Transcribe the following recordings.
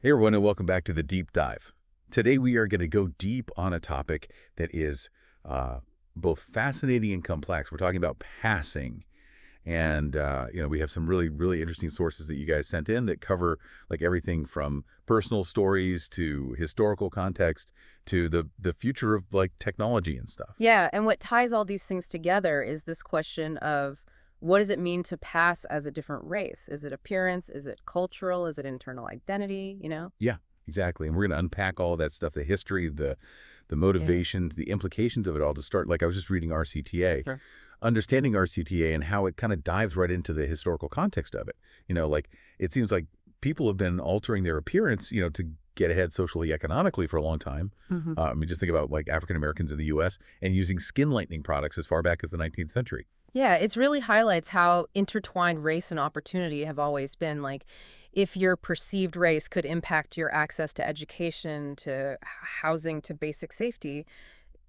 Hey everyone, and welcome back to the Deep Dive. Today we are going to go deep on a topic that is uh, both fascinating and complex. We're talking about passing, and we have some really interesting sources that you guys sent in that cover like everything from personal stories to historical context to the future of like technology and stuff. Yeah, and what ties all these things together is this question of what does it mean to pass as a different race? Is it appearance? Is it cultural? Is it internal identity? Yeah, exactly. And we're going to unpack all of that stuff, the history, the Yeah, motivations, the implications of it all to start. Like I was just reading RCTA, sure. understanding RCTA and how it kind of dives right into the historical context of it. Like it seems like people have been altering their appearance, to get ahead socially, economically for a long time. hmm I mean, just think about like African Americans in the U.S. and using skin lightening products as far back as the 19th century. Yeah, it really highlights how intertwined race and opportunity have always been. Like, if your perceived race could impact your access to education, to housing, to basic safety,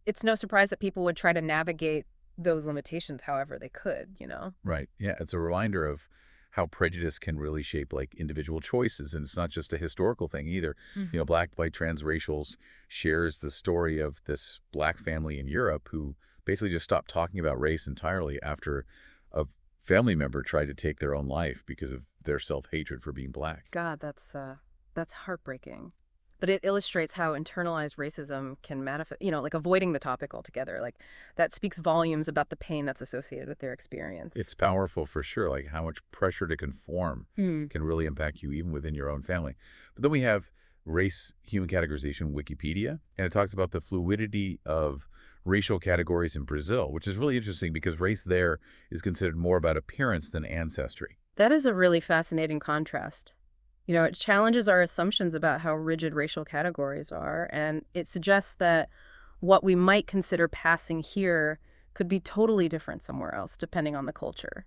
it's no surprise that people would try to navigate those limitations however they could. Right. Yeah. It's a reminder of how prejudice can really shape like individual choices. And it's not just a historical thing either. hmm Black, white, transracials shares the story of this black family in Europe who basically just stopped talking about race entirely after a family member tried to take their own life because of their self-hatred for being black. God, that's heartbreaking. But it illustrates how internalized racism can manifest, like avoiding the topic altogether. Like that speaks volumes about the pain that's associated with their experience. It's powerful for sure, like how much pressure to conform Hmm. can really impact you even within your own family. But then we have race human categorization Wikipedia, and it talks about the fluidity of racial categories in Brazil, which is really interesting because race there is considered more about appearance than ancestry. That is a really fascinating contrast. It challenges our assumptions about how rigid racial categories are, and it suggests that what we might consider passing here could be totally different somewhere else, depending on the culture.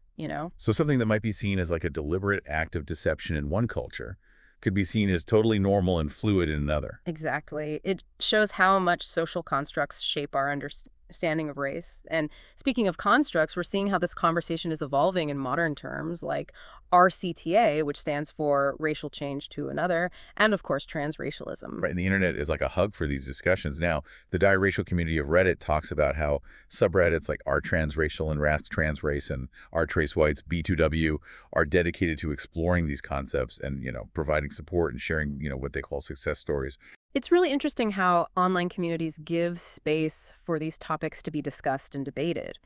So something that might be seen as like a deliberate act of deception in one culture could be seen as totally normal and fluid in another. Exactly. It shows how much social constructs shape our understanding of race. And speaking of constructs, we're seeing how this conversation is evolving in modern terms like RCTA, which stands for racial change to another, and of course, transracialism. Right, and the internet is like a hug for these discussions. Now, the biracial community of Reddit talks about how subreddits like r transracial and ras transrace and r trace whites B2W are dedicated to exploring these concepts and providing support and sharing what they call success stories. It's really interesting how online communities give space for these topics to be discussed and debated.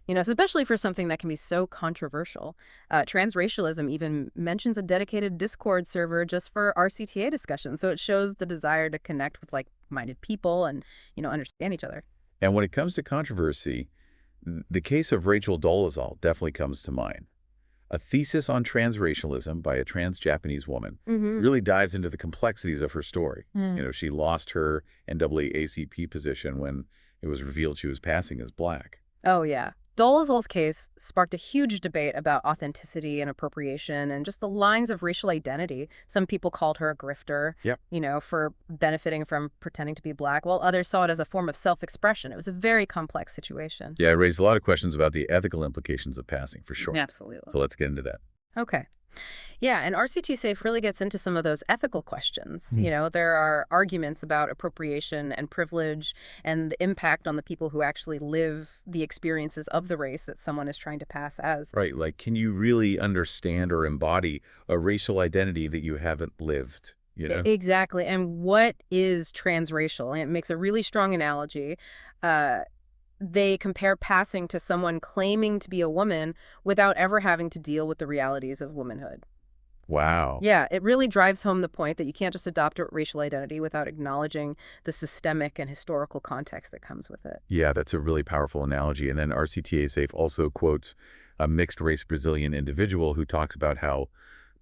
So especially for something that can be so controversial. Transracialism even mentions a dedicated Discord server just for RCTA discussions. So it shows the desire to connect with like-minded people and understand each other. And when it comes to controversy, the case of Rachel Dolezal definitely comes to mind. A thesis on transracialism by a trans Japanese woman Mm-hmm. really dives into the complexities of her story. Mm. She lost her NAACP position when it was revealed she was passing as black. Oh, yeah. Dolezal's case sparked a huge debate about authenticity and appropriation and just the lines of racial identity. Some people called her a grifter, Yep. for benefiting from pretending to be black, while others saw it as a form of self-expression. It was a very complex situation. Yeah, it raised a lot of questions about the ethical implications of passing, for sure. Absolutely. So let's get into that. Okay. Yeah, and RCT Safe really gets into some of those ethical questions. Hmm. There are arguments about appropriation and privilege and the impact on the people who actually live the experiences of the race that someone is trying to pass as. Right, like can you really understand or embody a racial identity that you haven't lived, you know? Exactly. And what is transracial? And it makes a really strong analogy. Uh, they compare passing to someone claiming to be a woman without ever having to deal with the realities of womanhood. Wow. Yeah, it really drives home the point that you can't just adopt a racial identity without acknowledging the systemic and historical context that comes with it. Yeah, that's a really powerful analogy. And then RCTA Safe also quotes a mixed race Brazilian individual who talks about how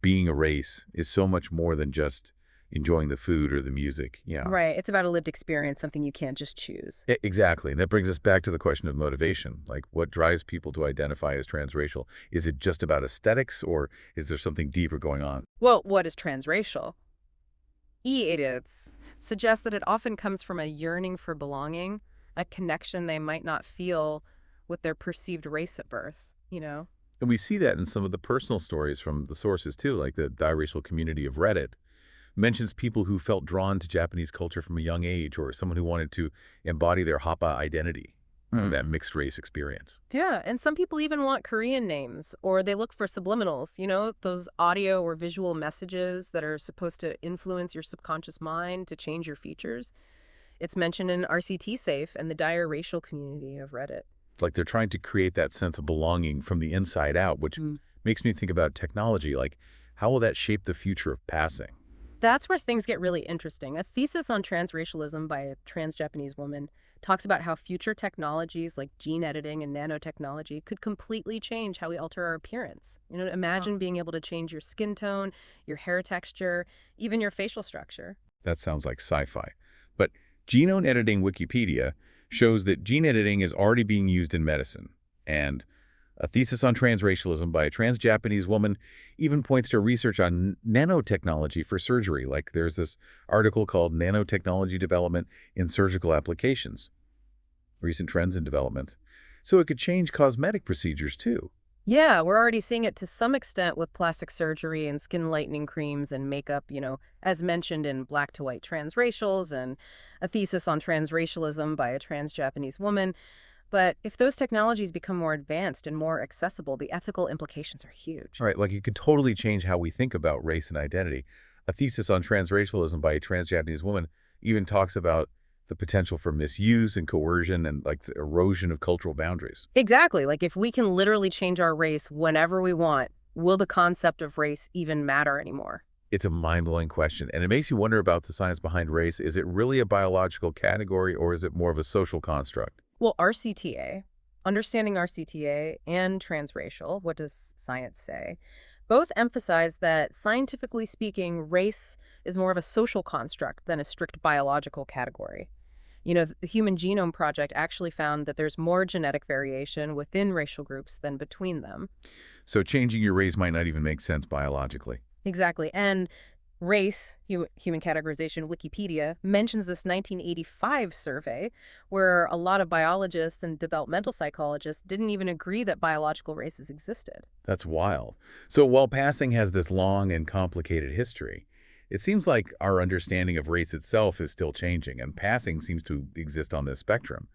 being a race is so much more than just enjoying the food or the music. Yeah. Right. It's about a lived experience, something you can't just choose. Exactly. And that brings us back to the question of motivation. Like, what drives people to identify as transracial? Is it just about aesthetics, or is there something deeper going on? Well, what is transracial? Edits suggest that it often comes from a yearning for belonging, a connection they might not feel with their perceived race at birth. And we see that in some of the personal stories from the sources, too, like the biracial community of Reddit mentions people who felt drawn to Japanese culture from a young age, or someone who wanted to embody their Hapa identity, that mixed race experience. Yeah, and some people even want Korean names, or they look for subliminals, those audio or visual messages that are supposed to influence your subconscious mind to change your features. It's mentioned in RCT Safe and the dire racial community of Reddit. It's like they're trying to create that sense of belonging from the inside out, which makes me think about technology. Like, how will that shape the future of passing? That's where things get really interesting. A thesis on transracialism by a trans-Japanese woman talks about how future technologies like gene editing and nanotechnology could completely change how we alter our appearance. Imagine being able to change your skin tone, your hair texture, even your facial structure. That sounds like sci-fi. But Genome Editing Wikipedia shows that gene editing is already being used in medicine. And a thesis on transracialism by a trans-Japanese woman even points to research on nanotechnology for surgery. Like there's this article called Nanotechnology Development in Surgical Applications. Recent trends and developments. So it could change cosmetic procedures too. Yeah, we're already seeing it to some extent with plastic surgery and skin lightening creams and makeup, as mentioned in Black to White Transracials and a thesis on transracialism by a trans-Japanese woman. But if those technologies become more advanced and more accessible, the ethical implications are huge. Right, like it could totally change how we think about race and identity. A thesis on transracialism by a trans-Japanese woman even talks about the potential for misuse and coercion and like the erosion of cultural boundaries. Exactly. Like if we can literally change our race whenever we want, will the concept of race even matter anymore? It's a mind-blowing question, and it makes you wonder about the science behind race. Is it really a biological category, or is it more of a social construct? Well, RCTA, understanding RCTA and transracial, what does science say? Both emphasize that, scientifically speaking, race is more of a social construct than a strict biological category. The Human Genome Project actually found that there's more genetic variation within racial groups than between them. So changing your race might not even make sense biologically. Exactly. And Race, Human Categorization Wikipedia, mentions this 1985 survey where a lot of biologists and developmental psychologists didn't even agree that biological races existed. That's wild. So while passing has this long and complicated history, it seems like our understanding of race itself is still changing, and passing seems to exist on this spectrum,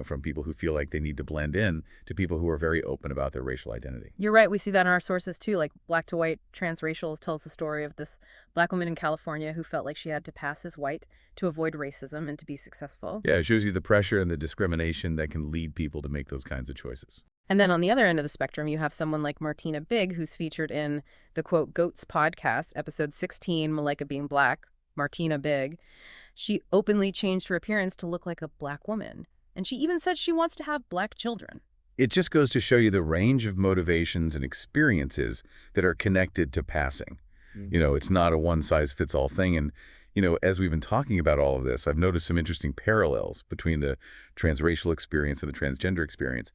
from people who feel like they need to blend in to people who are very open about their racial identity. You're right. We see that in our sources, too. Like Black to White Transracials tells the story of this Black woman in California who felt like she had to pass as white to avoid racism and to be successful. Yeah, it shows you the pressure and the discrimination that can lead people to make those kinds of choices. And then on the other end of the spectrum, you have someone like Martina Big, who's featured in the, quote, Goats podcast, episode 16, Malika Being Black, Martina Big. She openly changed her appearance to look like a Black woman. And she even said she wants to have Black children. It just goes to show you the range of motivations and experiences that are connected to passing. It's not a one-size-fits-all thing. And, as we've been talking about all of this, I've noticed some interesting parallels between the transracial experience and the transgender experience.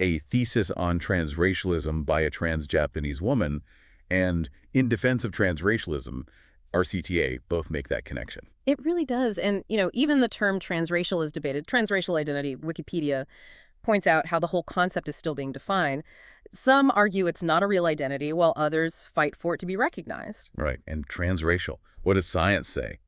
A thesis on transracialism by a trans-Japanese woman and In Defense of Transracialism, RCTA, both make that connection. It really does. And, even the term transracial is debated. Transracial Identity Wikipedia points out how the whole concept is still being defined. Some argue it's not a real identity, while others fight for it to be recognized. Right. And transracial, what does science say?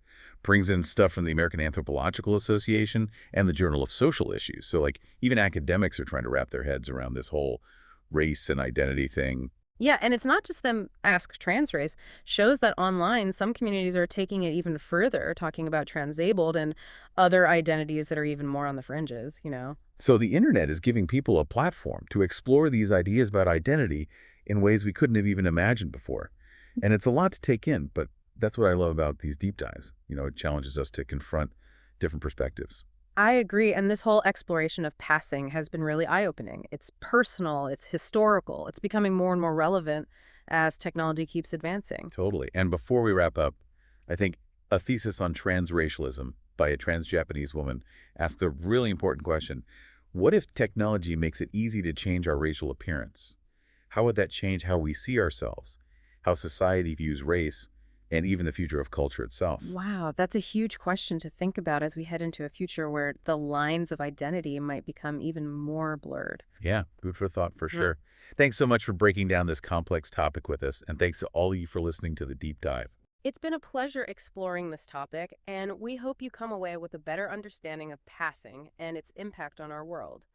Brings in stuff from the American Anthropological Association and the Journal of Social Issues. So, even academics are trying to wrap their heads around this whole race and identity thing. Yeah, and it's not just them Ask Trans Race. Shows that online, some communities are taking it even further, talking about transabled and other identities that are even more on the fringes, So the internet is giving people a platform to explore these ideas about identity in ways we couldn't have even imagined before. And it's a lot to take in, but that's what I love about these deep dives. It challenges us to confront different perspectives. I agree, and this whole exploration of passing has been really eye-opening. It's personal, it's historical, it's becoming more and more relevant as technology keeps advancing. Totally. And before we wrap up, I think a thesis on transracialism by a trans-Japanese woman asks a really important question. What if technology makes it easy to change our racial appearance? How would that change how we see ourselves, how society views race, and even the future of culture itself? Wow, that's a huge question to think about as we head into a future where the lines of identity might become even more blurred. Yeah, food for thought for sure. Thanks so much for breaking down this complex topic with us, and thanks to all of you for listening to The Deep Dive. It's been a pleasure exploring this topic, and we hope you come away with a better understanding of passing and its impact on our world.